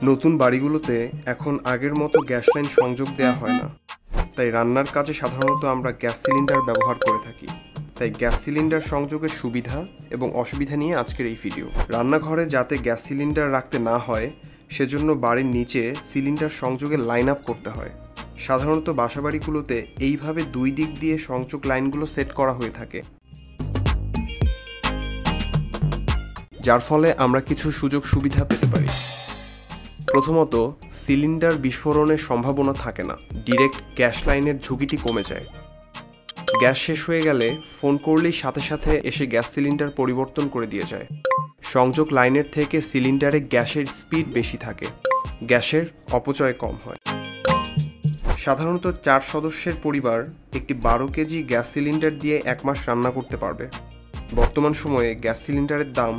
নতুন বাড়িগুলোতে এখন আগের মতো গ্যাস লাইন সংযোগ দেওয়া হয় না, তাই রান্নার কাজে সাধারণত আমরা গ্যাস সিলিন্ডার ব্যবহার করে থাকি। তাই গ্যাস সিলিন্ডার সংযোগের সুবিধা এবং অসুবিধা নিয়ে আজকের এই ভিডিও। রান্নাঘরে যাতে গ্যাস সিলিন্ডার রাখতে না হয় সেজন্য বাড়ির নিচে সিলিন্ডার সংযোগের লাইন আপ করতে হয়। সাধারণত বাসাবাড়িগুলোতে এইভাবে দুই দিক দিয়ে সংযোগ লাইনগুলো সেট করা হয়ে থাকে, যার ফলে আমরা কিছু সুযোগ সুবিধা পেতে পারি। প্রথমত, সিলিন্ডার বিস্ফোরণের সম্ভাবনা থাকে না, ডিরেক্ট গ্যাস লাইনের ঝুঁকিটি কমে যায়। গ্যাস শেষ হয়ে গেলে ফোন করলেই সাথে সাথে এসে গ্যাস সিলিন্ডার পরিবর্তন করে দিয়ে যায়। সংযোগ লাইনের থেকে সিলিন্ডারে গ্যাসের স্পিড বেশি থাকে, গ্যাসের অপচয় কম হয়। সাধারণত 4 সদস্যের পরিবার একটি 12 কেজি গ্যাস সিলিন্ডার দিয়ে 1 মাস রান্না করতে পারবে। বর্তমান সময়ে গ্যাস সিলিন্ডারের দাম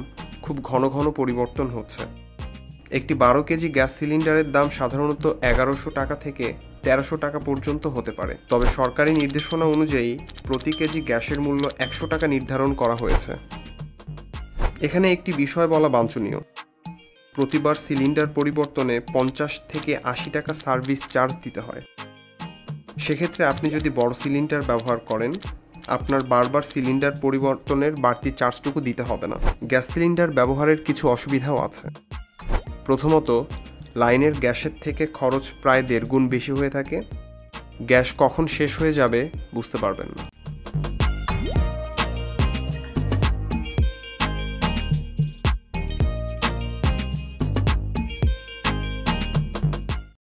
খুব ঘন ঘন পরিবর্তন হচ্ছে। একটি 12 কেজি গ্যাস সিলিন্ডারের দাম সাধারণত 1100 টাকা থেকে 1300 টাকা পর্যন্ত হতে পারে। তবে সরকারি নির্দেশনা অনুযায়ী প্রতি কেজি গ্যাসের মূল্য 100 টাকা নির্ধারণ করা হয়েছে। এখানে একটি বিষয় বলা বাঞ্ছনীয়, প্রতিবার সিলিন্ডার পরিবর্তনে 50 থেকে 80 টাকা সার্ভিস চার্জ দিতে হয়। সেক্ষেত্রে আপনি যদি বড় সিলিন্ডার ব্যবহার করেন, আপনার বারবার সিলিন্ডার পরিবর্তনের বাড়তি চার্জটুকু দিতে হবে না। গ্যাস সিলিন্ডার ব্যবহারের কিছু অসুবিধাও আছে। প্রথমত, লাইনের গ্যাসের থেকে খরচ প্রায় 1.5 গুণ বেশি হয়ে থাকে। গ্যাস কখন শেষ হয়ে যাবে বুঝতে পারবেন না।